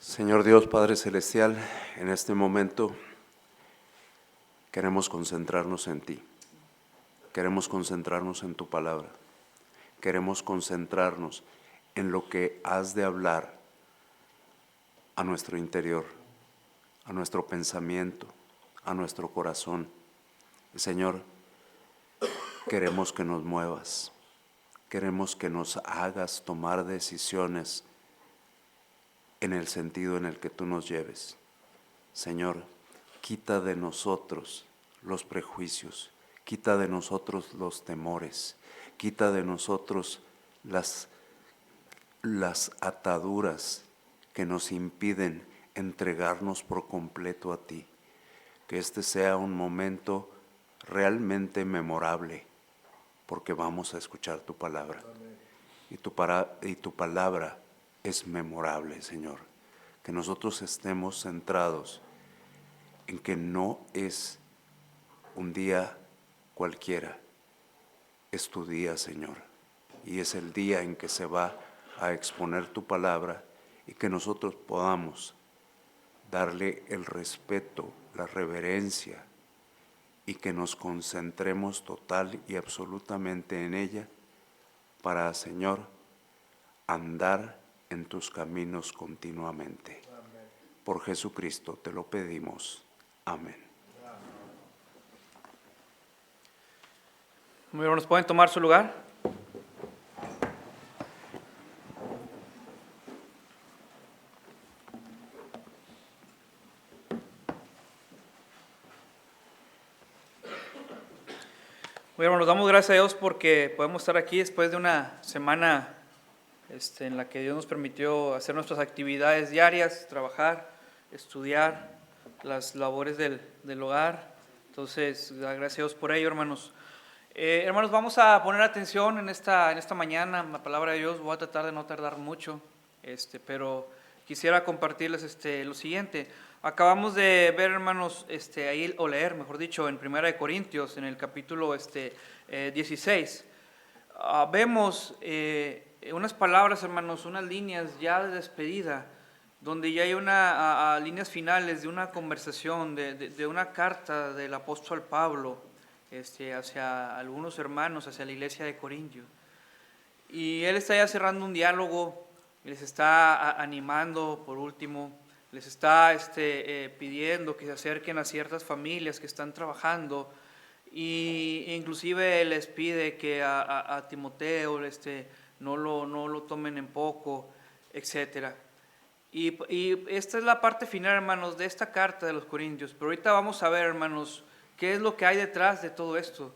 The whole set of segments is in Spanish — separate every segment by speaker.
Speaker 1: Señor Dios, Padre Celestial, en este momento queremos concentrarnos en ti, queremos concentrarnos en tu palabra, queremos concentrarnos en lo que has de hablar a nuestro interior, a nuestro pensamiento, a nuestro corazón. Señor, queremos que nos muevas, queremos que nos hagas tomar decisiones en el sentido en el que tú nos lleves. Señor, quita de nosotros los prejuicios, quita de nosotros los temores, quita de nosotros las ataduras que nos impiden entregarnos por completo a ti. Que este sea un momento realmente memorable, porque vamos a escuchar tu palabra. Y tu palabra es memorable, Señor. Que nosotros estemos centrados en que no es un día cualquiera, es tu día, Señor. Y es el día en que se va a exponer tu palabra y que nosotros podamos darle el respeto, la reverencia y que nos concentremos total y absolutamente en ella para, Señor, andar en tus caminos continuamente. Amén. Por Jesucristo te lo pedimos. Amén.
Speaker 2: Muy bien, ¿nos pueden tomar su lugar? Muy bien, nos damos gracias a Dios porque podemos estar aquí después de una semana en la que Dios nos permitió hacer nuestras actividades diarias, trabajar, estudiar, las labores del hogar. Entonces, gracias a Dios por ello, hermanos. Hermanos, vamos a poner atención en esta mañana, la palabra de Dios. Voy a tratar de no tardar mucho, pero quisiera compartirles lo siguiente. Acabamos de ver, hermanos, ahí, o leer, mejor dicho, en 1 Corintios, en el capítulo 16. Vemos unas palabras, hermanos, unas líneas ya de despedida, donde ya hay líneas finales de una conversación, de una carta del apóstol Pablo hacia algunos hermanos, hacia la iglesia de Corintio. Y él está ya cerrando un diálogo, les está animando, por último, les está pidiendo que se acerquen a ciertas familias que están trabajando, y inclusive les pide que a Timoteo no lo tomen en poco, etc. Y esta es la parte final, hermanos, de esta carta de los Corintios. Pero ahorita vamos a ver, hermanos, qué es lo que hay detrás de todo esto.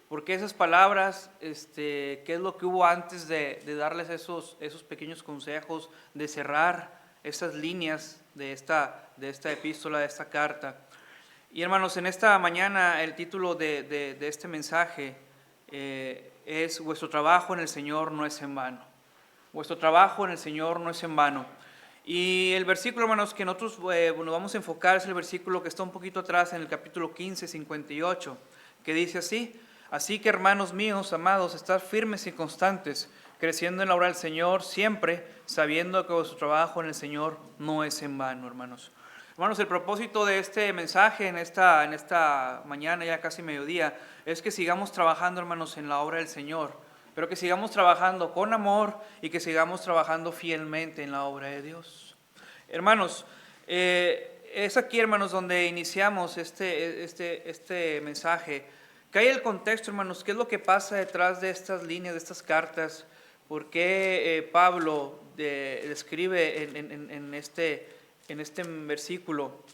Speaker 2: Porque esas palabras, qué es lo que hubo antes de darles esos pequeños consejos, de cerrar esas líneas de esta epístola, de esta carta. Y hermanos, en esta mañana el título de este mensaje es: vuestro trabajo en el Señor no es en vano. Vuestro trabajo en el Señor no es en vano. Y el versículo, hermanos, que nosotros nos vamos a enfocar es el versículo que está un poquito atrás en el capítulo 15, 58, que dice así: así que, hermanos míos, amados, estad firmes y constantes, creciendo en la obra del Señor, siempre sabiendo que vuestro trabajo en el Señor no es en vano, hermanos. Hermanos, el propósito de este mensaje en esta mañana, ya casi mediodía, es que sigamos trabajando, hermanos, en la obra del Señor, pero que sigamos trabajando con amor y que sigamos trabajando fielmente en la obra de Dios. Hermanos, es aquí, hermanos, donde iniciamos este mensaje. ¿Qué hay el contexto, hermanos? ¿Qué es lo que pasa detrás de estas líneas, de estas cartas? ¿Por qué Pablo describe en este versículo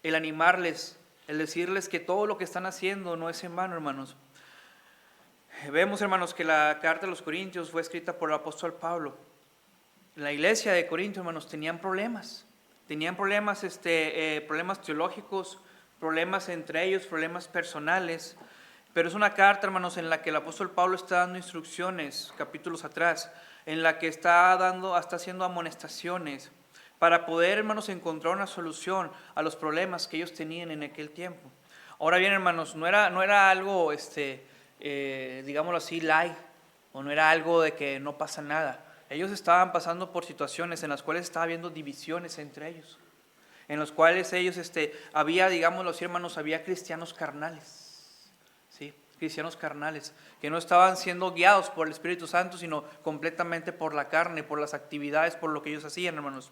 Speaker 2: el animarles, el decirles que todo lo que están haciendo no es en vano, hermanos? Vemos, hermanos, que la carta de los Corintios fue escrita por el apóstol Pablo. La iglesia de Corinto, hermanos, tenían problemas teológicos, problemas entre ellos, problemas personales. Pero es una carta, hermanos, en la que el apóstol Pablo está dando instrucciones, capítulos atrás, en la que está haciendo amonestaciones para poder, hermanos, encontrar una solución a los problemas que ellos tenían en aquel tiempo. Ahora bien, hermanos, no era algo, digámoslo así, light, o no era algo de que no pasa nada. ellos estaban pasando por situaciones en las cuales estaba habiendo divisiones entre ellos, en los cuales ellos, había, digamos los hermanos, había cristianos carnales, ¿sí? Cristianos carnales, que no estaban siendo guiados por el Espíritu Santo, sino completamente por la carne, por las actividades, por lo que ellos hacían, hermanos.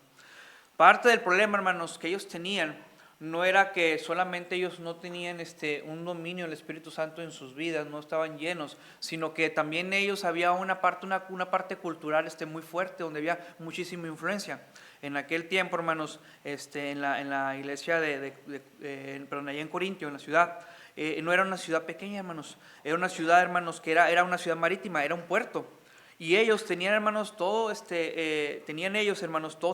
Speaker 2: Parte del problema, hermanos, que ellos tenían, no era que solamente ellos no tenían un dominio del Espíritu Santo en sus vidas, no estaban llenos, sino que también ellos había una parte cultural muy fuerte, donde había muchísima influencia. En aquel tiempo, hermanos, en la iglesia perdón, allá en Corintio, en la ciudad, no era una ciudad pequeña, hermanos, era una ciudad, hermanos, que era una ciudad marítima, era un puerto. Y ellos tenían, hermanos, todo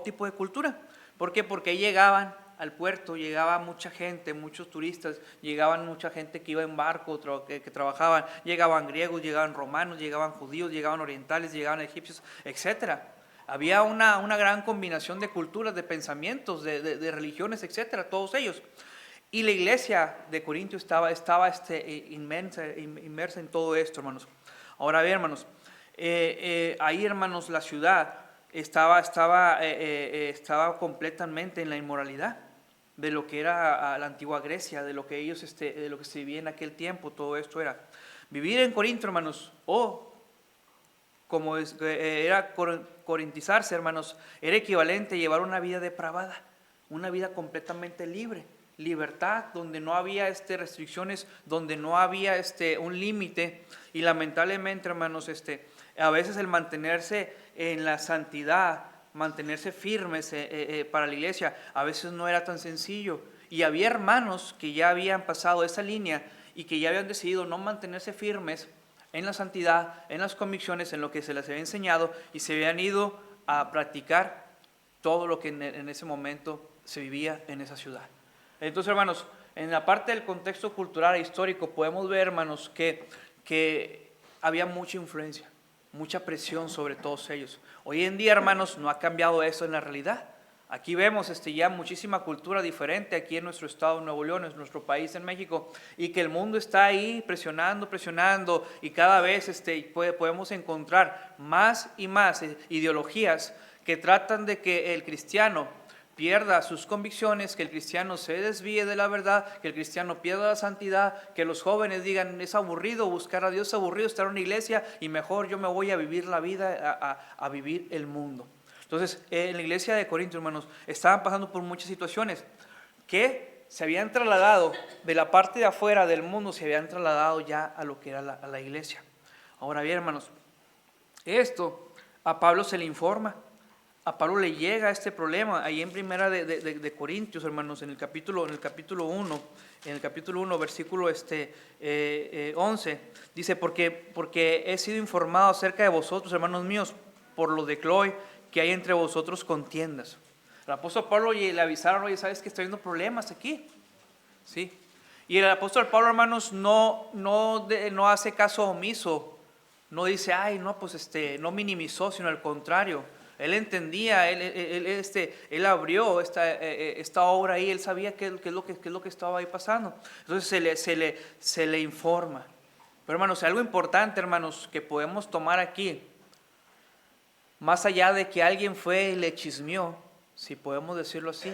Speaker 2: tipo de cultura. ¿Por qué? Porque ahí llegaban al puerto, llegaba mucha gente, muchos turistas, llegaban mucha gente que iba en barco, que trabajaban, llegaban griegos, llegaban romanos, llegaban judíos, llegaban orientales, llegaban egipcios, etcétera. Había una gran combinación de culturas, de pensamientos, de religiones, etcétera, todos ellos. Y la iglesia de Corintio estaba inmersa en todo esto, hermanos. Ahora bien, hermanos, ahí, hermanos, la ciudad estaba completamente en la inmoralidad de lo que era la antigua Grecia, de lo que ellos, de lo que se vivía en aquel tiempo. Todo esto era vivir en Corinto, hermanos, o como era corintizarse, hermanos, era equivalente a llevar una vida depravada, una vida completamente libre, libertad, donde no había restricciones, donde no había un límite. Y lamentablemente, hermanos, a veces el mantenerse en la santidad, mantenerse firmes para la iglesia, a veces no era tan sencillo. Y había hermanos que ya habían pasado esa línea y que ya habían decidido no mantenerse firmes en la santidad, en las convicciones, en lo que se les había enseñado, y se habían ido a practicar todo lo que en ese momento se vivía en esa ciudad. Entonces, hermanos, en la parte del contexto cultural e histórico podemos ver, hermanos, que había mucha influencia, mucha presión sobre todos ellos. Hoy en día, hermanos, no ha cambiado eso en la realidad. Aquí vemos ya muchísima cultura diferente aquí en nuestro estado de Nuevo León, en nuestro país, en México, y que el mundo está ahí presionando, y cada vez podemos encontrar más y más ideologías que tratan de que el cristiano pierda sus convicciones, que el cristiano se desvíe de la verdad, que el cristiano pierda la santidad, que los jóvenes digan, es aburrido buscar a Dios, es aburrido estar en una iglesia y mejor yo me voy a vivir la vida, a vivir el mundo. Entonces, en la iglesia de Corinto, hermanos, estaban pasando por muchas situaciones que se habían trasladado de la parte de afuera del mundo, se habían trasladado ya a lo que era a la iglesia. Ahora bien, hermanos, esto a Pablo se le informa. A Pablo le llega este problema ahí en primera de Corintios, hermanos, en el capítulo 1, versículo 11, dice, porque he sido informado acerca de vosotros, hermanos míos, por lo de Cloé, que hay entre vosotros contiendas. El apóstol Pablo le avisaron, oye, ¿sabes que estoy viendo problemas aquí? ¿Sí? Y el apóstol Pablo, hermanos, no hace caso omiso, no dice, ay, no, pues no minimizó, sino al contrario. Él entendía, él abrió esta obra ahí, él sabía qué es lo que estaba ahí pasando. Entonces se le informa. Pero, hermanos, algo importante, hermanos, que podemos tomar aquí, más allá de que alguien fue y le chismeó, si podemos decirlo así,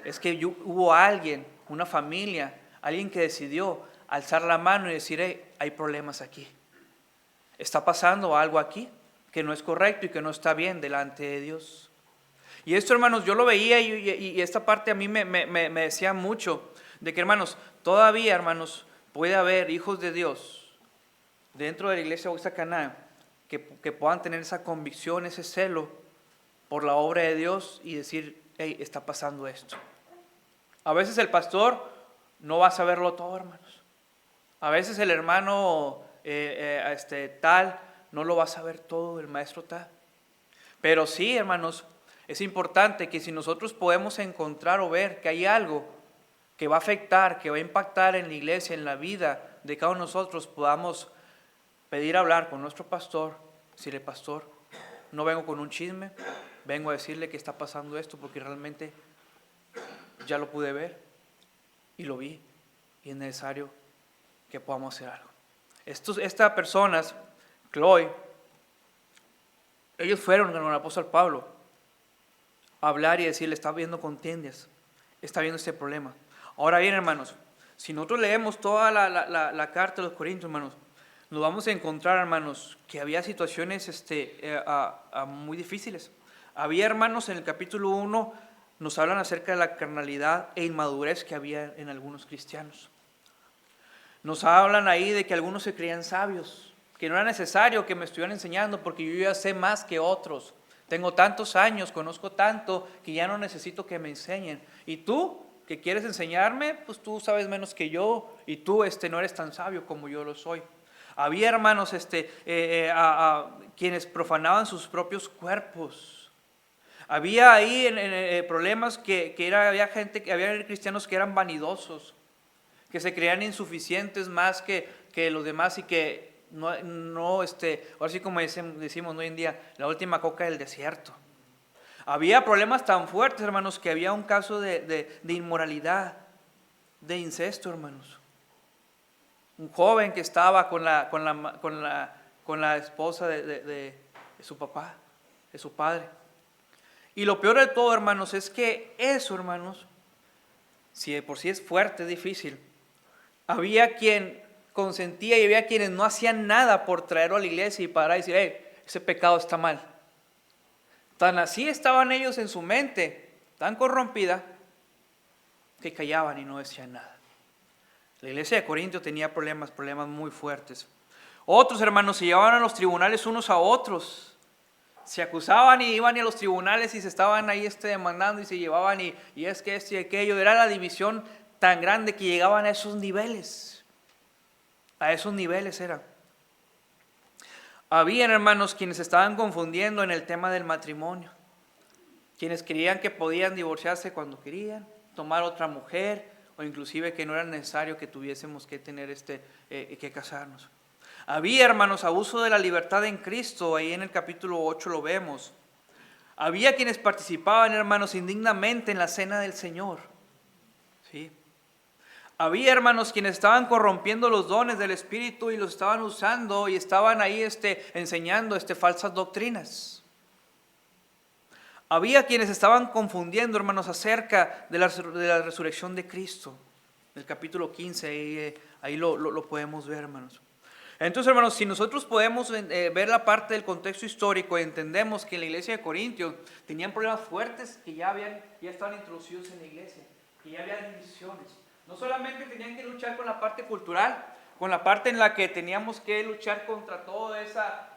Speaker 2: es que hubo alguien, una familia, alguien que decidió alzar la mano y decir, hey, hay problemas aquí. Está pasando algo aquí que no es correcto y que no está bien delante de Dios. Y esto, hermanos, yo lo veía y esta parte a mí me decía mucho, de que, hermanos, todavía, hermanos, puede haber hijos de Dios dentro de la iglesia Bautista Canaán que puedan tener esa convicción, ese celo por la obra de Dios y decir, hey, está pasando esto. A veces el pastor no va a saberlo todo, hermanos. A veces el hermano tal no lo va a saber todo, el maestro tal. Pero sí, hermanos, es importante que si nosotros podemos encontrar o ver que hay algo que va a afectar, que va a impactar en la iglesia, en la vida de cada uno de nosotros, podamos pedir hablar con nuestro pastor, decirle, pastor, no vengo con un chisme, vengo a decirle que está pasando esto porque realmente ya lo pude ver y lo vi y es necesario que podamos hacer algo. Estas personas, Chloe, Ellos fueron con el apóstol Pablo a hablar y decirle, está viendo contiendas, está viendo este problema. Ahora bien, hermanos, si nosotros leemos toda la carta de los Corintios, hermanos, nos vamos a encontrar, hermanos, que había situaciones muy difíciles. Había, hermanos, en el capítulo 1, nos hablan acerca de la carnalidad e inmadurez que había en algunos cristianos. Nos hablan ahí de que algunos se creían sabios, que no era necesario que me estuvieran enseñando porque yo ya sé más que otros. Tengo tantos años, conozco tanto que ya no necesito que me enseñen. Y tú, que quieres enseñarme, pues tú sabes menos que yo y tú no eres tan sabio como yo lo soy. Había, hermanos, quienes profanaban sus propios cuerpos. Había ahí problemas había cristianos que eran vanidosos, que se creían insuficientes más que los demás y que ahora sí como decimos hoy en día, la última coca del desierto. Había problemas tan fuertes, hermanos, que había un caso de inmoralidad, de incesto, hermanos. Un joven que estaba con la esposa de su papá, de su padre. Y lo peor de todo, hermanos, es que eso, hermanos, si de por sí es fuerte, es difícil, había quien consentía y había quienes no hacían nada por traerlo a la iglesia y para decir, ese pecado está mal. Tan así estaban ellos en su mente, tan corrompida, que callaban y no decían nada. La iglesia de Corinto tenía problemas muy fuertes. Otros, hermanos, se llevaban a los tribunales unos a otros. Se acusaban y iban a los tribunales y se estaban ahí demandando y se llevaban y es que esto y aquello. Era la división tan grande que llegaban a esos niveles. A esos niveles era. Habían, hermanos, quienes estaban confundiendo en el tema del matrimonio. Quienes creían que podían divorciarse cuando querían, tomar otra mujer, o inclusive que no era necesario que tuviésemos que tener que casarnos. Había, hermanos, abuso de la libertad en Cristo, ahí en el capítulo 8 lo vemos. Había quienes participaban, hermanos, indignamente en la cena del Señor. ¿Sí? Había, hermanos, quienes estaban corrompiendo los dones del Espíritu y los estaban usando y estaban ahí enseñando falsas doctrinas. Había quienes estaban confundiendo, hermanos, acerca de la resurrección de Cristo. En el capítulo 15, ahí lo podemos ver, hermanos. Entonces, hermanos, si nosotros podemos ver la parte del contexto histórico y entendemos que en la iglesia de Corintios tenían problemas fuertes que ya estaban introducidos en la iglesia, que ya había divisiones. No solamente tenían que luchar con la parte cultural, con la parte en la que teníamos que luchar contra toda esa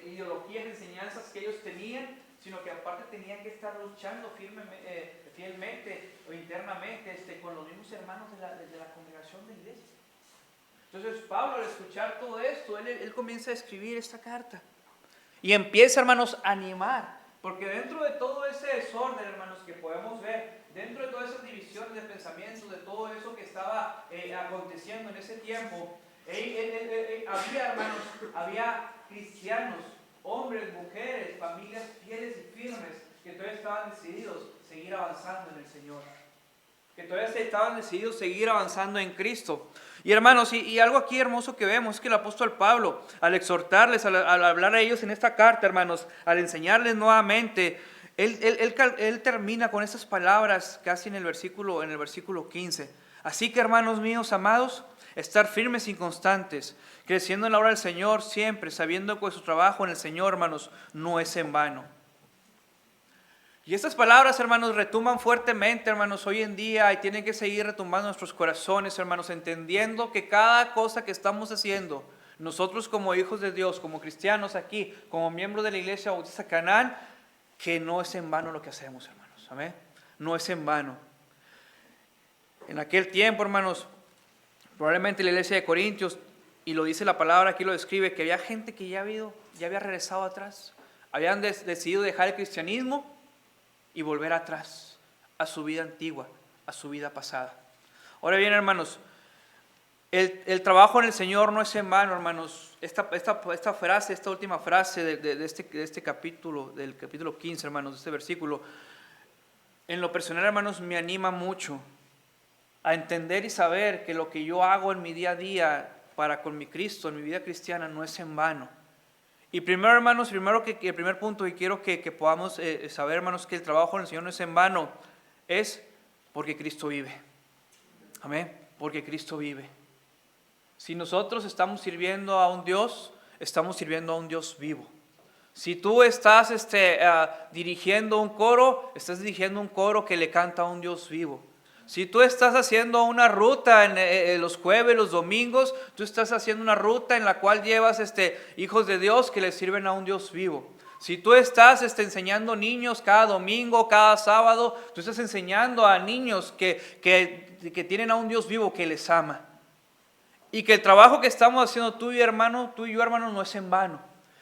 Speaker 2: ideologías, enseñanzas que ellos tenían, sino que aparte tenían que estar luchando fielmente o internamente con los mismos hermanos de la congregación de la iglesia. Entonces Pablo, al escuchar todo esto, él comienza a escribir esta carta y empieza, hermanos, a animar, porque dentro de todo ese desorden, hermanos, que podemos ver, dentro de todas esas divisiones de pensamientos, de todo eso que estaba aconteciendo en ese tiempo, había, hermanos, había cristianos, hombres, mujeres, familias fieles y firmes, que todavía estaban decididos a seguir avanzando en el Señor, que todavía estaban decididos a seguir avanzando en Cristo. Y hermanos, y algo aquí hermoso que vemos es que el apóstol Pablo, al exhortarles, al hablar a ellos en esta carta, hermanos, al enseñarles nuevamente, él termina con estas palabras casi en el versículo 15. Así que, hermanos míos amados, estar firmes y constantes, creciendo en la obra del Señor siempre, sabiendo que su trabajo en el Señor, hermanos, no es en vano. Y estas palabras, hermanos, retumban fuertemente, hermanos, hoy en día y tienen que seguir retumbando en nuestros corazones, hermanos, entendiendo que cada cosa que estamos haciendo, nosotros como hijos de Dios, como cristianos aquí, como miembros de la Iglesia Bautista Canaán, que no es en vano lo que hacemos, hermanos. Amén. No es en vano. En aquel tiempo, hermanos, probablemente la iglesia de Corintios, y lo dice la palabra, aquí lo describe, que había gente que ya había regresado atrás. Habían decidido dejar el cristianismo y volver atrás a su vida antigua, a su vida pasada. Ahora bien, hermanos, el trabajo en el Señor no es en vano, hermanos. Esta última frase de este capítulo, del capítulo 15, hermanos, de este versículo, en lo personal, hermanos, me anima mucho a entender y saber que lo que yo hago en mi día a día para con mi Cristo, en mi vida cristiana, no es en vano. Y primero, hermanos, el primer punto que quiero que podamos saber, hermanos, que el trabajo en el Señor no es en vano, es porque Cristo vive. Amén. Porque Cristo vive. Si nosotros estamos sirviendo a un Dios, estamos sirviendo a un Dios vivo. Si tú estás dirigiendo un coro, estás dirigiendo un coro que le canta a un Dios vivo. Si tú estás haciendo una ruta en los jueves, los domingos, tú estás haciendo una ruta en la cual llevas hijos de Dios que le sirven a un Dios vivo. Si tú estás enseñando niños cada domingo, cada sábado, tú estás enseñando a niños que tienen a un Dios vivo que les ama. Y que el trabajo que estamos haciendo tú y yo, hermano, no es en vano,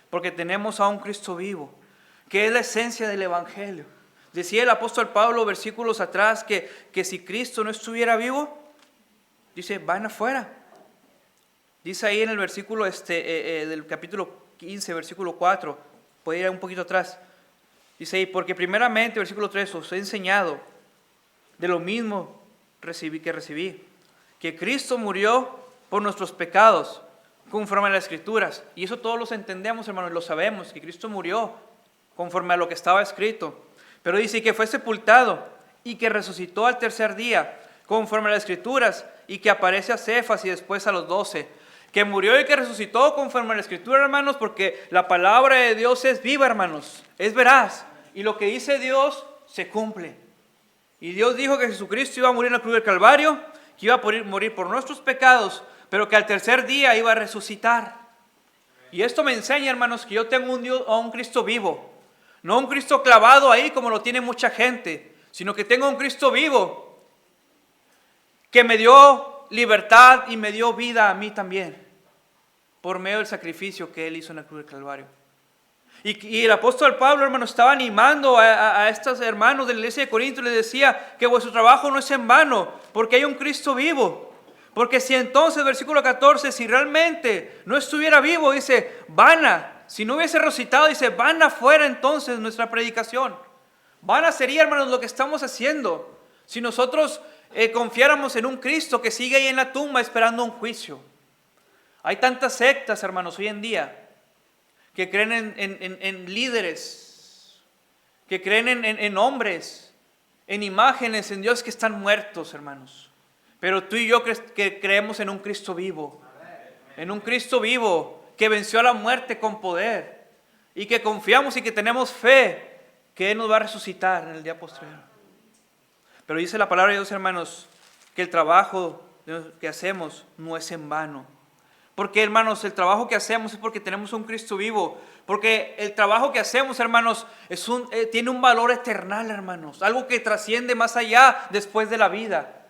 Speaker 2: porque tenemos a un Cristo vivo, que es la esencia del Evangelio. Decía el apóstol Pablo versículos atrás que si Cristo no estuviera vivo, dice, van afuera. Dice ahí en el versículo del capítulo 15, versículo 4, puede ir un poquito atrás. Dice ahí, porque primeramente, versículo 3, os he enseñado de lo mismo que recibí, que Cristo murió por nuestros pecados, conforme a las Escrituras. Y eso todos los entendemos, hermanos, lo sabemos, que Cristo murió conforme a lo que estaba escrito. Pero dice que fue sepultado y que resucitó al tercer día, conforme a las Escrituras, y que aparece a Cefas y después a los 12. Que murió y que resucitó conforme a la Escritura, hermanos, porque la palabra de Dios es viva, hermanos, es veraz. Y lo que dice Dios se cumple. Y Dios dijo que Jesucristo iba a morir en la cruz del Calvario, que iba a morir por nuestros pecados, pero que al tercer día iba a resucitar. Y esto me enseña, hermanos, que yo tengo un Cristo vivo. No un Cristo clavado ahí como lo tiene mucha gente, sino que tengo un Cristo vivo que me dio libertad y me dio vida a mí también, por medio del sacrificio que Él hizo en la cruz del Calvario. Y el apóstol Pablo, hermano, estaba animando a estos hermanos de la iglesia de Corinto y les decía que vuestro trabajo no es en vano, porque hay un Cristo vivo. Porque si entonces, versículo 14, si realmente no estuviera vivo, dice, vana, si no hubiese resucitado, dice, vana fuera entonces nuestra predicación. Vana sería, hermanos, lo que estamos haciendo, si nosotros confiáramos en un Cristo que sigue ahí en la tumba esperando un juicio. Hay tantas sectas, hermanos, hoy en día, que creen en líderes, que creen en hombres, en imágenes, en Dios que están muertos, hermanos. Pero tú y yo que creemos en un Cristo vivo, en un Cristo vivo que venció a la muerte con poder y que confiamos y que tenemos fe que Él nos va a resucitar en el día posterior. Pero dice la palabra de Dios, hermanos, que el trabajo que hacemos no es en vano. Porque, hermanos, el trabajo que hacemos es porque tenemos un Cristo vivo. Porque el trabajo que hacemos, hermanos, tiene un valor eternal, hermanos. Algo que trasciende más allá después de la vida,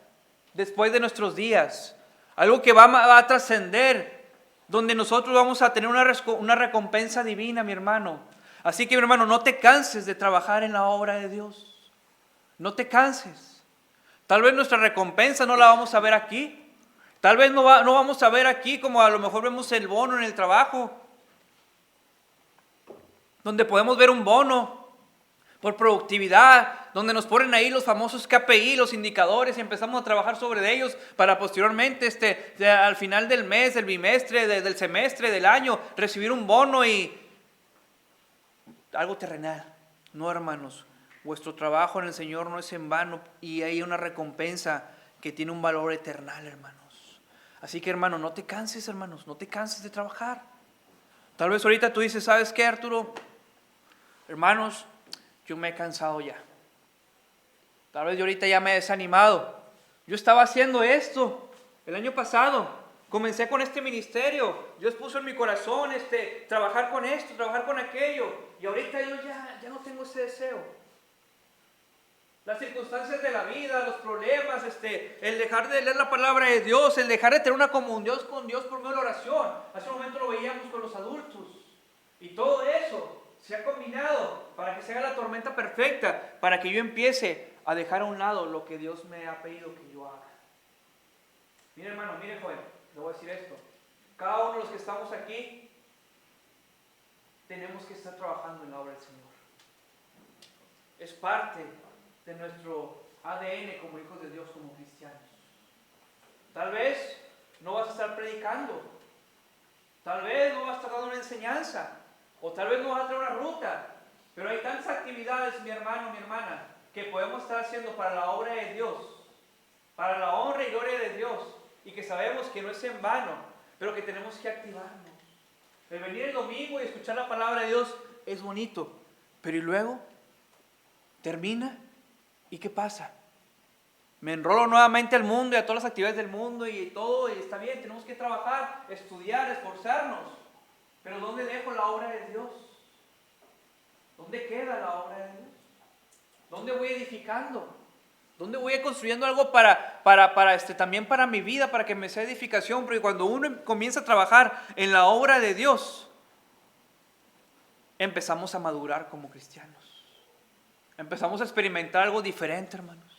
Speaker 2: después de nuestros días. Algo que va a trascender, donde nosotros vamos a tener una recompensa divina, mi hermano. Así que, mi hermano, no te canses de trabajar en la obra de Dios. No te canses. Tal vez nuestra recompensa no la vamos a ver aquí. Tal vez no vamos a ver aquí como a lo mejor vemos el bono en el trabajo, donde podemos ver un bono por productividad, donde nos ponen ahí los famosos KPI, los indicadores, y empezamos a trabajar sobre ellos para posteriormente, al final del mes, del bimestre, del semestre, del año, recibir un bono y algo terrenal. No, hermanos, vuestro trabajo en el Señor no es en vano y hay una recompensa que tiene un valor eternal, hermanos. Así que, hermano, no te canses, hermanos, no te canses de trabajar. Tal vez ahorita tú dices, ¿sabes qué, Arturo? Hermanos, yo me he cansado ya. Tal vez yo ahorita ya me he desanimado. Yo estaba haciendo esto el año pasado. Comencé con este ministerio. Dios puso en mi corazón trabajar con esto, trabajar con aquello. Y ahorita yo ya no tengo ese deseo. Las circunstancias de la vida, los problemas, el dejar de leer la palabra de Dios, el dejar de tener una comunión con Dios por medio de la oración. Hace un momento lo veíamos con los adultos. Y todo eso se ha combinado para que se haga la tormenta perfecta, para que yo empiece a dejar a un lado lo que Dios me ha pedido que yo haga. Mire, hermano, mire, joven, le voy a decir esto. Cada uno de los que estamos aquí tenemos que estar trabajando en la obra del Señor. Es parte de nuestro ADN como hijos de Dios, como cristianos. Tal vez no vas a estar predicando, tal vez no vas a estar dando una enseñanza, O tal vez no vas a tener una ruta. Pero hay tantas actividades, mi hermano, mi hermana, que podemos estar haciendo para la obra de Dios, para la honra y gloria de Dios, y que sabemos que no es en vano, pero que tenemos que activarnos. El venir el domingo y escuchar la palabra de Dios es bonito, pero ¿y luego? Termina, ¿y qué pasa? Me enrolo nuevamente al mundo y a todas las actividades del mundo y todo, y está bien, tenemos que trabajar, estudiar, esforzarnos, pero ¿dónde dejo la obra de Dios? ¿Dónde queda la obra de Dios? ¿Dónde voy edificando? ¿Dónde voy construyendo algo también para mi vida, para que me sea edificación? Porque cuando uno comienza a trabajar en la obra de Dios, empezamos a madurar como cristianos. Empezamos a experimentar algo diferente, hermanos.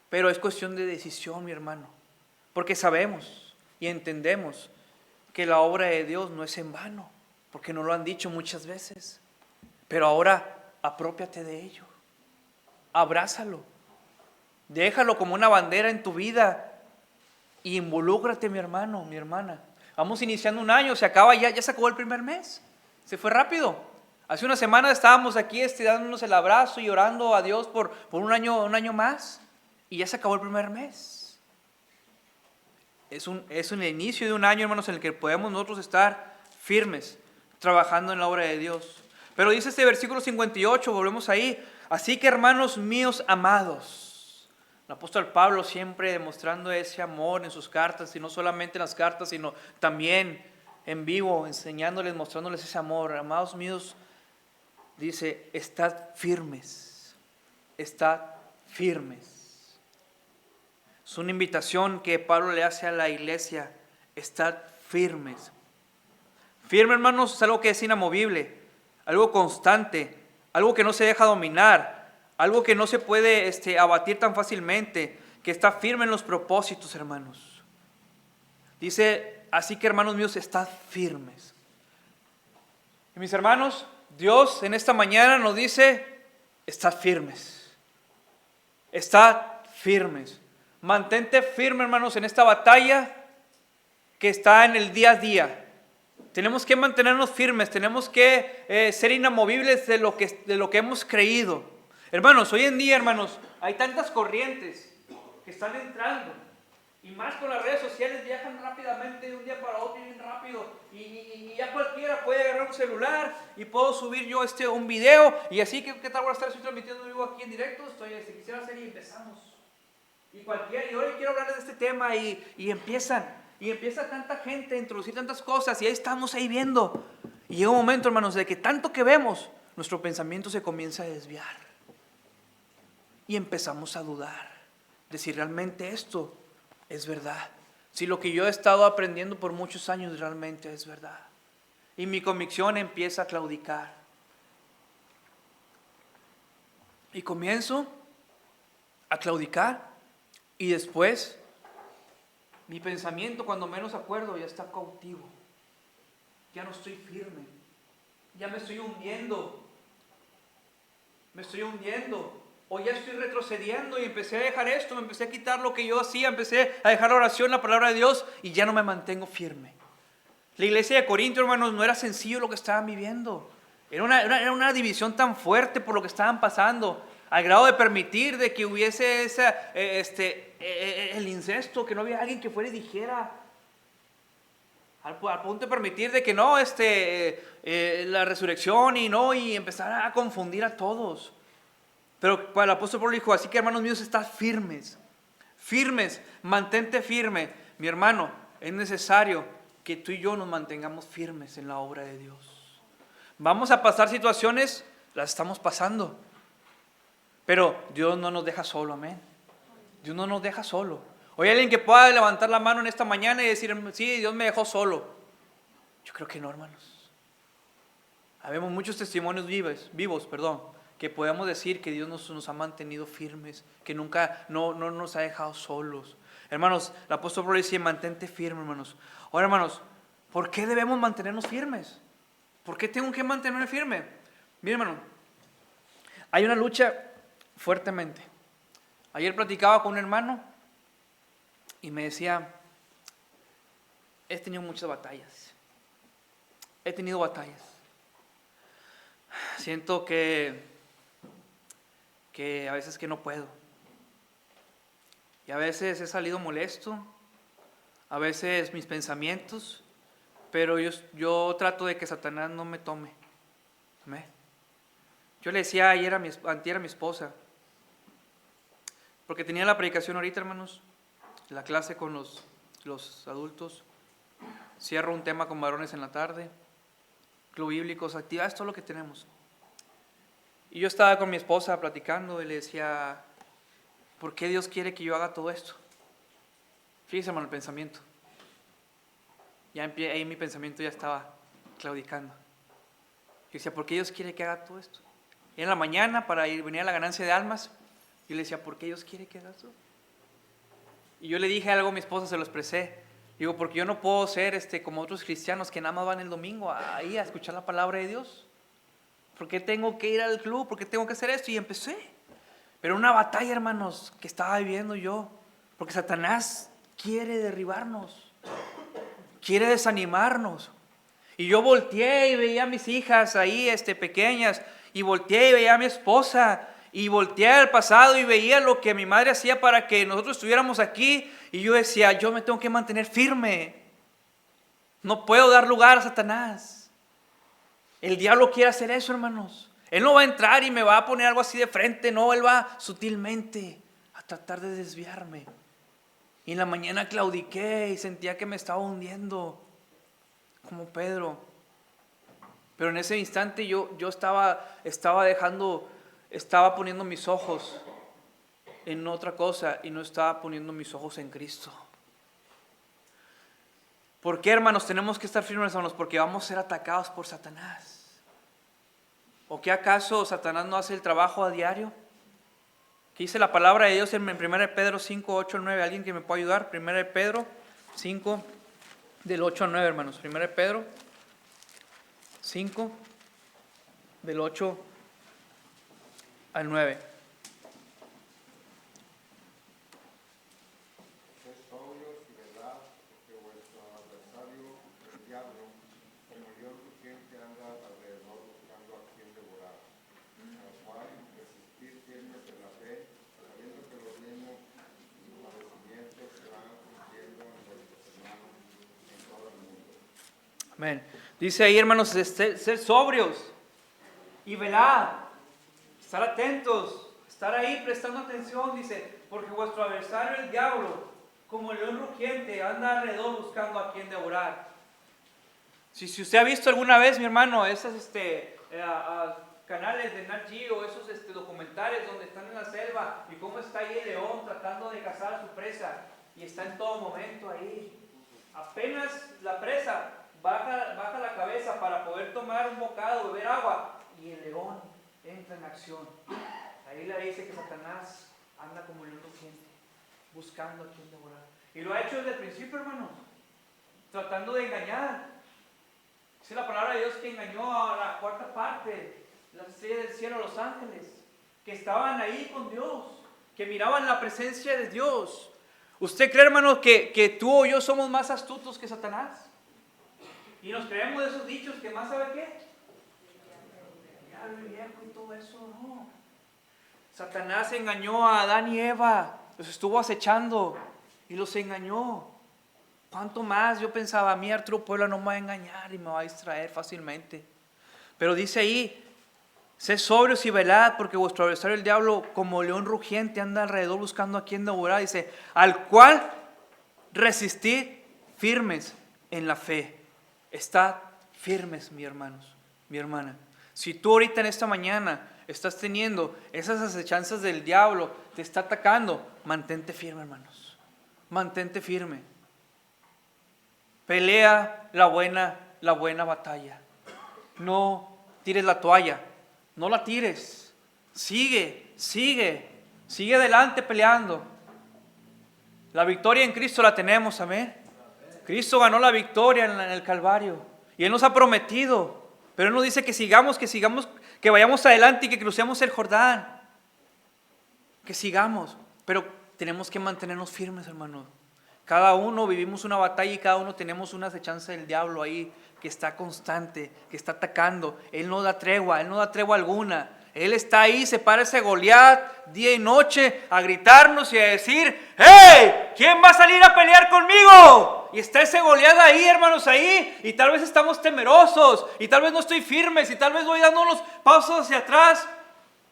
Speaker 2: Pero es cuestión de decisión, mi hermano. Porque sabemos y entendemos que la obra de Dios no es en vano, porque nos lo han dicho muchas veces. Pero ahora, aprópiate de ello. Abrázalo. Déjalo como una bandera en tu vida. Y involúcrate, mi hermano, mi hermana. Vamos iniciando un año, se acaba ya se acabó el primer mes. Se fue rápido. Hace una semana estábamos aquí dándonos el abrazo y orando a Dios por un año más. Y ya se acabó el primer mes. Es el inicio de un año, hermanos, en el que podemos nosotros estar firmes, trabajando en la obra de Dios. Pero dice este versículo 58, volvemos ahí. Así que, hermanos míos amados, el apóstol Pablo siempre demostrando ese amor en sus cartas, y no solamente en las cartas, sino también en vivo, enseñándoles, mostrándoles ese amor. Amados míos, dice, estad firmes, estad firmes. Es una invitación que Pablo le hace a la iglesia, estad firmes. Firme, hermanos, es algo que es inamovible, algo constante, algo que no se deja dominar, algo que no se puede abatir tan fácilmente, que está firme en los propósitos, hermanos. Dice, así que, hermanos míos, estad firmes. Y mis hermanos, Dios en esta mañana nos dice, estad firmes. Estad firmes. Mantente firme, hermanos, en esta batalla que está en el día a día. Tenemos que mantenernos firmes, tenemos que ser inamovibles de lo que hemos creído. Hermanos, hoy en día, hermanos, hay tantas corrientes que están entrando. Y más con las redes sociales, viajan rápidamente de un día para otro, bien rápido. Y ya cualquiera puede agarrar un celular y puedo subir yo un video. Y así, ¿qué tal voy a estar? Estoy transmitiendo vivo aquí en directo. Quisiera hacer y empezamos. Y hoy quiero hablarles de este tema y empieza tanta gente a introducir tantas cosas y ahí estamos ahí viendo. Y llega un momento, hermanos, de que tanto que vemos, nuestro pensamiento se comienza a desviar. Y empezamos a dudar de si realmente esto es verdad. Si lo que yo he estado aprendiendo por muchos años realmente es verdad. Y mi convicción empieza a claudicar. Y comienzo a claudicar. Y después, mi pensamiento, cuando menos acuerdo, ya está cautivo. Ya no estoy firme. Ya me estoy hundiendo. O ya estoy retrocediendo y empecé a dejar esto, me empecé a quitar lo que yo hacía, empecé a dejar la oración, la palabra de Dios, y ya no me mantengo firme. La iglesia de Corinto, hermanos, no era sencillo lo que estaban viviendo. Era una división tan fuerte por lo que estaban pasando, al grado de permitir de que hubiese el incesto, que no había alguien que fuera y dijera. Al punto de permitir de que no, la resurrección y empezar a confundir a todos. Pero el apóstol Pablo dijo, así que, hermanos míos, estad firmes, mantente firme. Mi hermano, es necesario que tú y yo nos mantengamos firmes en la obra de Dios. Vamos a pasar situaciones, las estamos pasando, pero Dios no nos deja solo, amén. Dios no nos deja solo. ¿O hay alguien que pueda levantar la mano en esta mañana y decir, sí, Dios me dejó solo? Yo creo que no, hermanos. Habemos muchos testimonios vivos, que podemos decir que Dios nos ha mantenido firmes, que nunca no nos ha dejado solos. Hermanos, el apóstol Pablo dice, mantente firme, hermanos. Ahora, hermanos, ¿por qué debemos mantenernos firmes? ¿Por qué tengo que mantenerme firme? Mira, hermano, hay una lucha fuertemente. Ayer platicaba con un hermano y me decía, he tenido muchas batallas. he tenido batallas. Siento que a veces que no puedo. Y a veces he salido molesto, a veces mis pensamientos, pero yo trato de que Satanás no me tome. ¿Amén? Yo le decía antier a mi esposa, porque tenía la predicación ahorita, hermanos, la clase con los adultos, cierro un tema con varones en la tarde, club bíblicos, actividades, todo lo que tenemos. Y yo estaba con mi esposa platicando y le decía, ¿por qué Dios quiere que yo haga todo esto? Fíjese, hermano, el pensamiento. Ahí mi pensamiento ya estaba claudicando. Yo decía, ¿por qué Dios quiere que haga todo esto? Y en la mañana, para venir a la ganancia de almas, yo le decía, ¿por qué Dios quiere que haga esto? Y yo le dije algo a mi esposa, se lo expresé. Digo, porque yo no puedo ser como otros cristianos que nada más van el domingo ahí a escuchar la palabra de Dios. ¿Por qué tengo que ir al club? ¿Por qué tengo que hacer esto? Y empecé. Pero una batalla, hermanos, que estaba viviendo yo. Porque Satanás quiere derribarnos. Quiere desanimarnos. Y yo volteé y veía a mis hijas ahí, pequeñas. Y volteé y veía a mi esposa. Y volteé al pasado y veía lo que mi madre hacía para que nosotros estuviéramos aquí. Y yo decía, yo me tengo que mantener firme. No puedo dar lugar a Satanás. El diablo quiere hacer eso, hermanos. Él no va a entrar y me va a poner algo así de frente. No, él va sutilmente a tratar de desviarme. Y en la mañana claudiqué y sentía que me estaba hundiendo, como Pedro. Pero en ese instante yo estaba poniendo mis ojos en otra cosa y no estaba poniendo mis ojos en Cristo. ¿Por qué, hermanos, tenemos que estar firmes, hermanos? Porque vamos a ser atacados por Satanás. ¿O qué acaso Satanás no hace el trabajo a diario? ¿Qué dice la palabra de Dios en 1 Pedro 5, 8 al 9? ¿Alguien que me pueda ayudar? 1 Pedro 5, del 8 al 9, hermanos. 1 Pedro 5, del 8 al 9. Amén. Dice ahí, hermanos, ser sobrios y velar, estar atentos, estar ahí prestando atención, dice, porque vuestro adversario el diablo, como el león rugiente, anda alrededor buscando a quien devorar. Si usted ha visto alguna vez, mi hermano, esos canales de Nat Geo, esos documentales donde están en la selva y cómo está ahí el león tratando de cazar a su presa y está en todo momento ahí. Apenas la presa baja la cabeza para poder tomar un bocado, beber agua, y el león entra en acción. Ahí le dice que Satanás anda como el león rugiente, buscando a quien devorar. Y lo ha hecho desde el principio, hermanos, tratando de engañar. Dice la palabra de Dios que engañó a la cuarta parte, las estrellas del cielo, los ángeles, que estaban ahí con Dios, que miraban la presencia de Dios. ¿Usted cree, hermano, que tú o yo somos más astutos que Satanás? Y nos creemos de esos dichos que más sabe qué. Diablo viejo y todo eso, no. Satanás engañó a Adán y Eva, los estuvo acechando y los engañó. ¿Cuánto más? Yo pensaba, a mí Arturo Puebla no me va a engañar y me va a distraer fácilmente. Pero dice ahí, sed sobrios y velad, porque vuestro adversario el diablo, como león rugiente, anda alrededor buscando a quien devorar. Dice, al cual resistid firmes en la fe. Estad firmes, mis hermanos, mi hermana. Si tú ahorita en esta mañana estás teniendo esas acechanzas del diablo, te está atacando, mantente firme, hermanos. Mantente firme. Pelea la buena batalla. No tires la toalla, no la tires. Sigue adelante peleando. La victoria en Cristo la tenemos, amén. Cristo ganó la victoria en el Calvario y Él nos ha prometido, pero Él nos dice que sigamos, que vayamos adelante y que crucemos el Jordán, que sigamos, pero tenemos que mantenernos firmes, hermanos. Cada uno vivimos una batalla y cada uno tenemos una acechanza del diablo ahí que está constante, que está atacando. Él no da tregua alguna. Él está ahí, se para ese Goliat día y noche a gritarnos y a decir: ¡Hey! ¿Quién va a salir a pelear conmigo? Y está ese Goliat ahí, hermanos, ahí. Y tal vez estamos temerosos, y tal vez no estoy firmes, y tal vez voy dando unos pasos hacia atrás.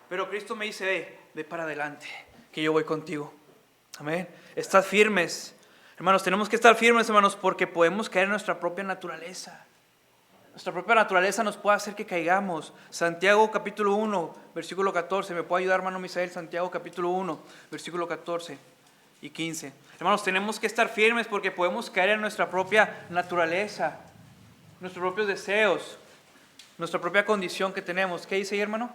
Speaker 2: Pero Cristo me dice: ve para adelante, que yo voy contigo. Amén. Estad firmes. Hermanos, tenemos que estar firmes, hermanos, porque podemos caer en nuestra propia naturaleza. Nuestra propia naturaleza nos puede hacer que caigamos. Santiago capítulo 1, versículo 14. ¿Me puede ayudar, hermano Misael? Santiago capítulo 1, versículo 14 y 15. Hermanos, tenemos que estar firmes porque podemos caer en nuestra propia naturaleza, nuestros propios deseos, nuestra propia condición que tenemos. ¿Qué dice ahí, hermano?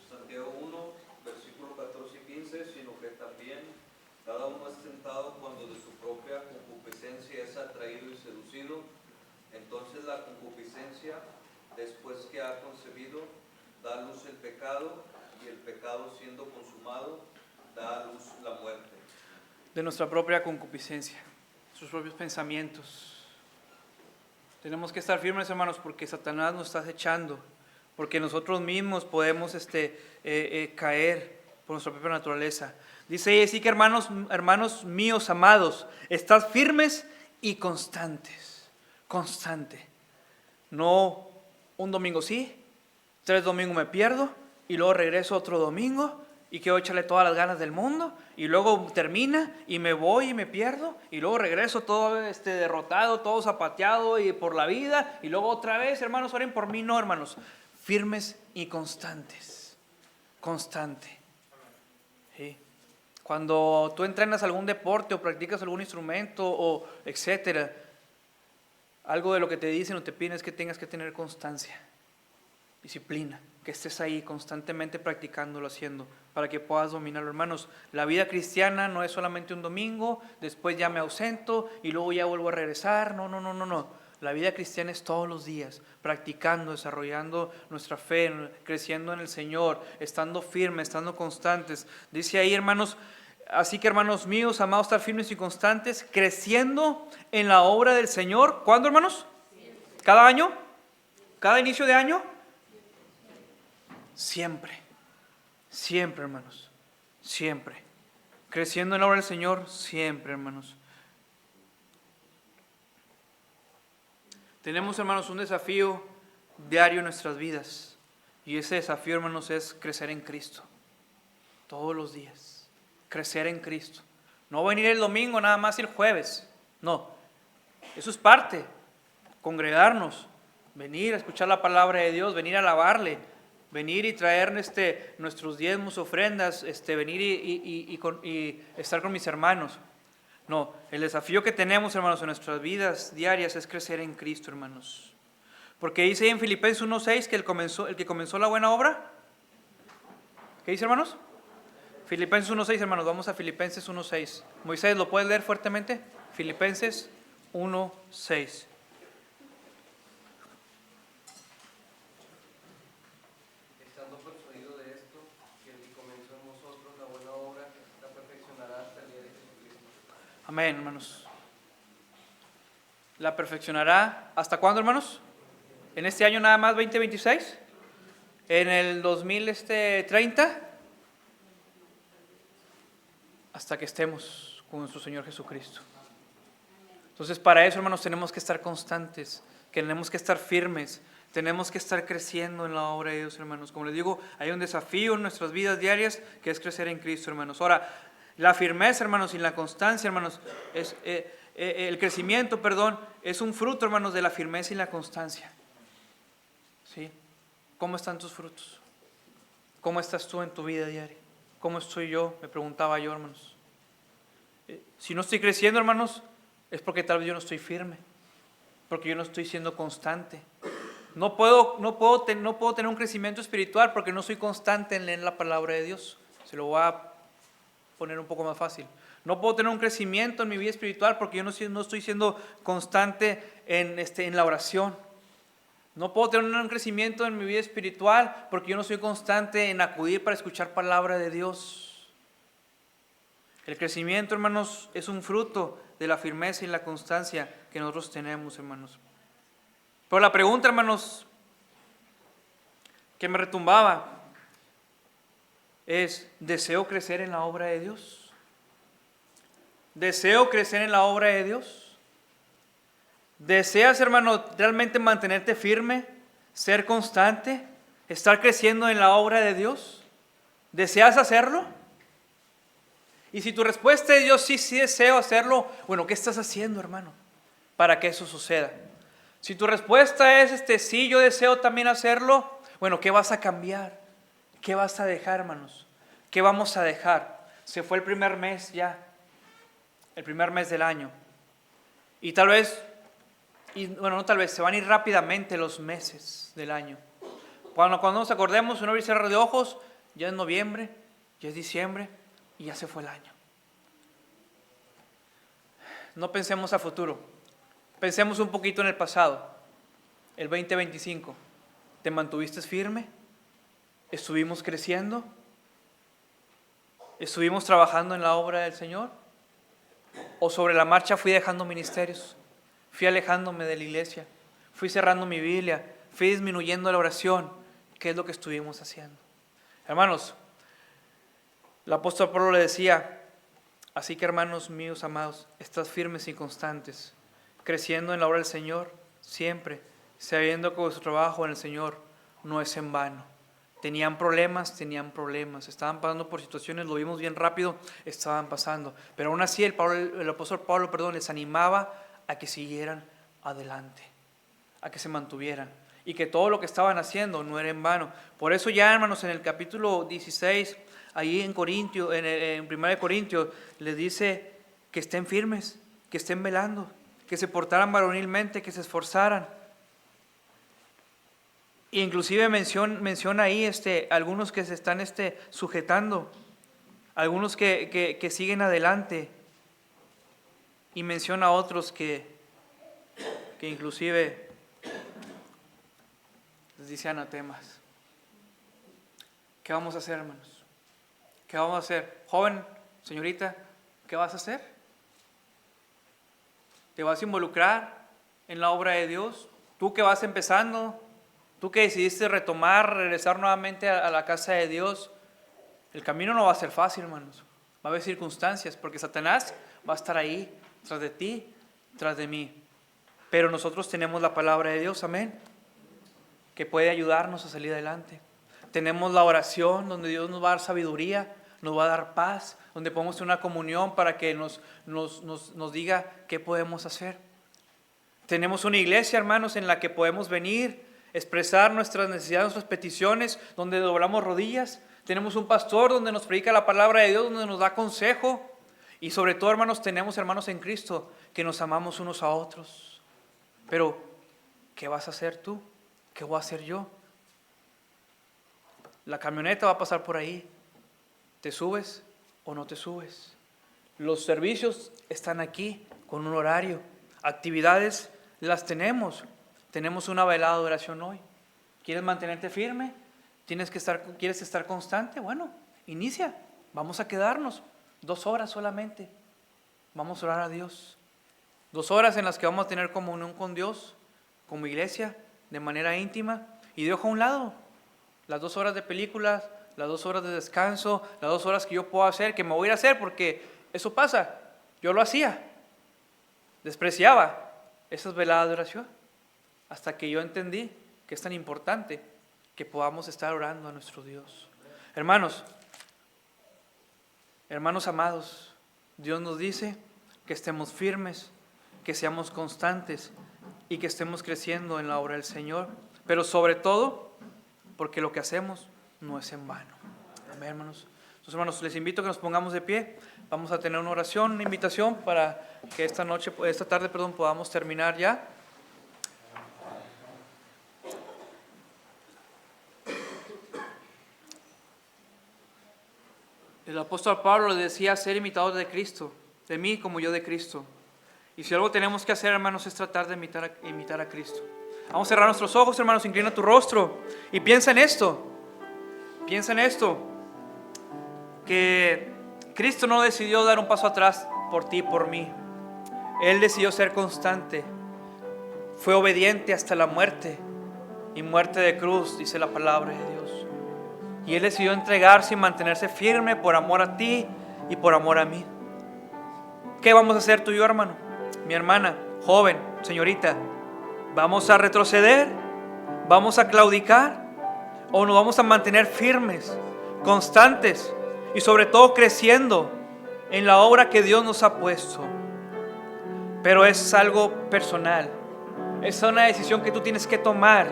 Speaker 1: Santiago 1, versículo 14 y 15, sino que también cada uno es tentado cuando de su propia concupiscencia es atraído y seducido. Entonces la concupiscencia, después que ha concebido, da a luz el pecado, y el pecado, siendo consumado, da a luz la muerte.
Speaker 2: De nuestra propia concupiscencia, sus propios pensamientos. Tenemos que estar firmes, hermanos, porque Satanás nos está acechando, porque nosotros mismos podemos caer por nuestra propia naturaleza. Dice así que, hermanos míos amados, estad firmes y constantes. Constante. No un domingo sí, 3 domingos me pierdo, y luego regreso otro domingo y quiero echarle todas las ganas del mundo, y luego termina y me voy y me pierdo, y luego regreso todo derrotado, todo zapateado y por la vida, y luego otra vez. Hermanos, oren por mí. No, hermanos, firmes y constantes. Constante. ¿Sí? Cuando tú entrenas algún deporte o practicas algún instrumento o etcétera, algo de lo que te dicen o te piden es que tengas que tener constancia, disciplina, que estés ahí constantemente practicándolo, haciendo, para que puedas dominarlo. Hermanos, la vida cristiana no es solamente un domingo, después ya me ausento y luego ya vuelvo a regresar. No. La vida cristiana es todos los días, practicando, desarrollando nuestra fe, creciendo en el Señor, estando firmes, estando constantes. Dice ahí, hermanos: así que, hermanos míos, amados, estar firmes y constantes, creciendo en la obra del Señor. ¿Cuándo, hermanos? ¿Cada año? ¿Cada inicio de año? Siempre. Siempre, hermanos. Siempre. Creciendo en la obra del Señor, siempre, hermanos. Tenemos, hermanos, un desafío diario en nuestras vidas. Y ese desafío, hermanos, es crecer en Cristo. Todos los días. Crecer en Cristo. No venir el domingo nada más y el jueves. No. Eso es parte. Congregarnos. Venir a escuchar la palabra de Dios. Venir a alabarle. Venir y traer nuestros diezmos, ofrendas. Venir y estar con mis hermanos. No. El desafío que tenemos, hermanos, en nuestras vidas diarias es crecer en Cristo, hermanos. Porque dice ahí en Filipenses 1:6 que el que comenzó la buena obra. ¿Qué dice, hermanos? Filipenses 1:6, hermanos, vamos a Filipenses 1:6. Moisés, ¿lo puedes leer fuertemente? Filipenses 1:6.
Speaker 3: Estando persuadido de esto, que el que comenzó en vosotros la buena obra, la perfeccionará hasta el día de Jesucristo.
Speaker 2: Amén, hermanos. La perfeccionará. ¿Hasta cuándo, hermanos? ¿En este año nada más, 2026? ¿En el 2030? Hasta que estemos con nuestro Señor Jesucristo. Entonces, para eso, hermanos, tenemos que estar constantes, tenemos que estar firmes, tenemos que estar creciendo en la obra de Dios, hermanos. Como les digo, hay un desafío en nuestras vidas diarias que es crecer en Cristo, hermanos. Ahora, la firmeza, hermanos, y la constancia, hermanos, el crecimiento, es un fruto, hermanos, de la firmeza y la constancia. ¿Sí? ¿Cómo están tus frutos? ¿Cómo estás tú en tu vida diaria? ¿Cómo estoy yo? Me preguntaba yo, hermanos. Si no estoy creciendo, hermanos, es porque tal vez yo no estoy firme, porque yo no estoy siendo constante. No puedo tener un crecimiento espiritual porque no soy constante en leer la palabra de Dios. Se lo voy a poner un poco más fácil. No puedo tener un crecimiento en mi vida espiritual porque yo no estoy siendo constante en la oración. No puedo tener un crecimiento en mi vida espiritual porque yo no soy constante en acudir para escuchar palabra de Dios. El crecimiento, hermanos, es un fruto de la firmeza y la constancia que nosotros tenemos, hermanos. Pero la pregunta, hermanos, que me retumbaba es, ¿deseo crecer en la obra de Dios? ¿Deseo crecer en la obra de Dios? ¿Deseas, hermano, realmente mantenerte firme, ser constante, estar creciendo en la obra de Dios? ¿Deseas hacerlo? Y si tu respuesta es yo sí deseo hacerlo, bueno, ¿qué estás haciendo, hermano, para que eso suceda? Si tu respuesta es sí, yo deseo también hacerlo, bueno, ¿qué vas a cambiar? ¿Qué vas a dejar, hermanos? ¿Qué vamos a dejar? Se fue el primer mes ya, el primer mes del año. Y tal vez, no tal vez, se van a ir rápidamente los meses del año. Cuando nos acordemos, uno va a cerrar de ojos, ya es noviembre, ya es diciembre y ya se fue el año. No pensemos a futuro, pensemos un poquito en el pasado, el 2025. ¿Te mantuviste firme? ¿Estuvimos creciendo? ¿Estuvimos trabajando en la obra del Señor? ¿O sobre la marcha fui dejando ministerios? Fui alejándome de la iglesia, fui cerrando mi Biblia, fui disminuyendo la oración. ¿Qué es lo que estuvimos haciendo? Hermanos, el apóstol Pablo le decía, así que hermanos míos amados, estad firmes y constantes, creciendo en la obra del Señor, siempre, sabiendo que vuestro trabajo en el Señor no es en vano. Tenían problemas, estaban pasando por situaciones, lo vimos bien rápido, estaban pasando. Pero aún así el apóstol Pablo, les animaba a que siguieran adelante, a que se mantuvieran. Y que todo lo que estaban haciendo no era en vano. Por eso ya, hermanos, en el capítulo 16, ahí en 1 Corintios, les dice que estén firmes, que estén velando, que se portaran varonilmente, que se esforzaran. E inclusive menciona ahí algunos que se están sujetando, algunos que siguen adelante. Y menciona a otros que inclusive les dice anatemas. ¿Qué vamos a hacer, hermanos? ¿Qué vamos a hacer? Joven, señorita, ¿qué vas a hacer? ¿Te vas a involucrar en la obra de Dios? Tú que vas empezando, tú que decidiste regresar nuevamente a la casa de Dios, el camino no va a ser fácil, hermanos. Va a haber circunstancias, porque Satanás va a estar ahí, tras de ti, tras de mí. Pero nosotros tenemos la palabra de Dios, amén, que puede ayudarnos a salir adelante. Tenemos la oración, donde Dios nos va a dar sabiduría, nos va a dar paz, donde podemos tener una comunión para que nos diga qué podemos hacer. Tenemos una iglesia, hermanos, en la que podemos venir, expresar nuestras necesidades, nuestras peticiones, donde doblamos rodillas. Tenemos un pastor donde nos predica la palabra de Dios, donde nos da consejo. Y sobre todo, hermanos, tenemos hermanos en Cristo que nos amamos unos a otros. Pero, ¿qué vas a hacer tú? ¿Qué voy a hacer yo? La camioneta va a pasar por ahí. ¿Te subes o no te subes? Los servicios están aquí con un horario. Actividades las tenemos. Tenemos una velada de oración hoy. ¿Quieres mantenerte firme? ¿Quieres estar constante? Bueno, inicia. Vamos a quedarnos 2 horas solamente. Vamos a orar a Dios. 2 horas en las que vamos a tener comunión con Dios, como iglesia, de manera íntima. Y dejo a un lado las 2 horas de películas, las 2 horas de descanso, las 2 horas que yo puedo hacer, que me voy a ir a hacer, porque eso pasa. Yo lo hacía. Despreciaba esas veladas de oración. Hasta que yo entendí que es tan importante que podamos estar orando a nuestro Dios. Hermanos amados, Dios nos dice que estemos firmes, que seamos constantes y que estemos creciendo en la obra del Señor. Pero sobre todo, porque lo que hacemos no es en vano. Amén, hermanos. Entonces, hermanos, les invito a que nos pongamos de pie. Vamos a tener una oración, una invitación para que esta tarde, podamos terminar ya. El apóstol Pablo le decía ser imitador de Cristo, de mí como yo de Cristo. Y si algo tenemos que hacer, hermanos, es tratar de imitar a Cristo. Vamos a cerrar nuestros ojos, hermanos, inclina tu rostro y piensa en esto. Piensa en esto, que Cristo no decidió dar un paso atrás por ti y por mí. Él decidió ser constante. Fue obediente hasta la muerte, y muerte de cruz, dice la palabra de Dios. Y Él decidió entregarse y mantenerse firme por amor a ti y por amor a mí. ¿Qué vamos a hacer tú y yo, hermano? Mi hermana, joven, señorita, ¿vamos a retroceder? ¿Vamos a claudicar? ¿O nos vamos a mantener firmes, constantes y sobre todo creciendo en la obra que Dios nos ha puesto? Pero es algo personal. Es una decisión que tú tienes que tomar.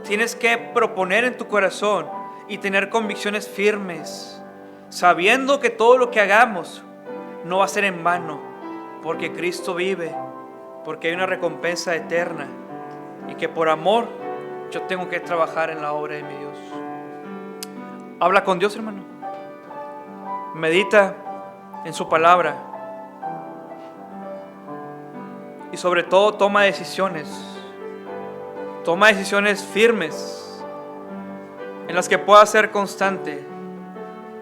Speaker 2: Tienes que proponer en tu corazón y tener convicciones firmes, sabiendo que todo lo que hagamos no va a ser en vano, porque Cristo vive, porque hay una recompensa eterna, y que por amor yo tengo que trabajar en la obra de mi Dios. Habla con Dios, hermano. Medita en su palabra. Y sobre todo toma decisiones. Toma decisiones firmes, en las que puedas ser constante,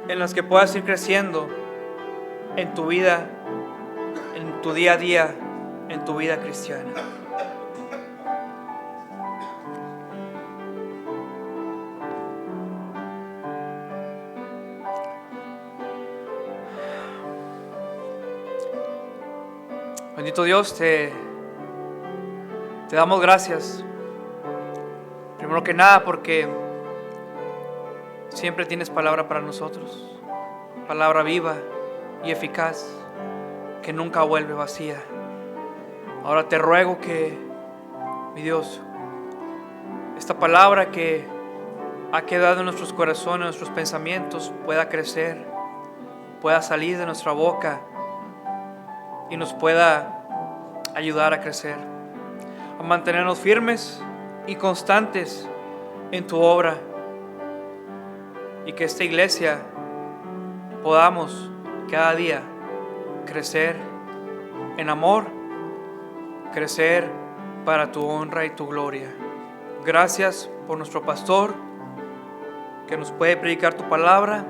Speaker 2: en las que puedas ir creciendo en tu vida, en tu día a día, en tu vida cristiana. Bendito Dios, te damos gracias. Primero que nada porque siempre tienes palabra para nosotros. Palabra viva y eficaz, que nunca vuelve vacía. Ahora te ruego que, mi Dios, esta palabra que ha quedado en nuestros corazones, en nuestros pensamientos, pueda crecer, pueda salir de nuestra boca y nos pueda ayudar a crecer, a mantenernos firmes y constantes en tu obra, y que esta iglesia podamos cada día crecer en amor, crecer para tu honra y tu gloria. Gracias por nuestro pastor que nos puede predicar tu palabra.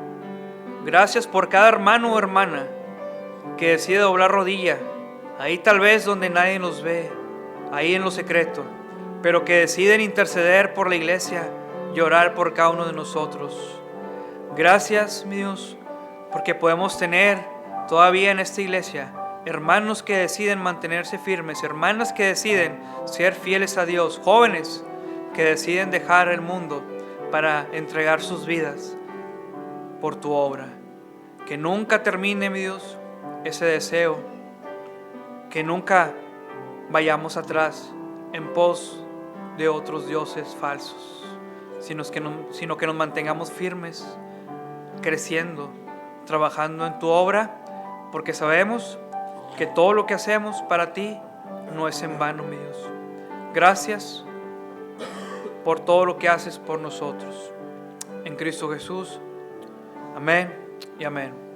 Speaker 2: Gracias por cada hermano o hermana que decide doblar rodilla, ahí tal vez donde nadie nos ve, ahí en lo secreto, pero que deciden interceder por la iglesia y orar por cada uno de nosotros. Gracias, mi Dios, porque podemos tener todavía en esta iglesia hermanos que deciden mantenerse firmes, hermanas que deciden ser fieles a Dios, jóvenes que deciden dejar el mundo para entregar sus vidas por tu obra. Que nunca termine, mi Dios, ese deseo, que nunca vayamos atrás en pos de otros dioses falsos, sino que nos mantengamos firmes, creciendo, trabajando en tu obra, porque sabemos que todo lo que hacemos para ti no es en vano, mi Dios. Gracias por todo lo que haces por nosotros. En Cristo Jesús. Amén y amén.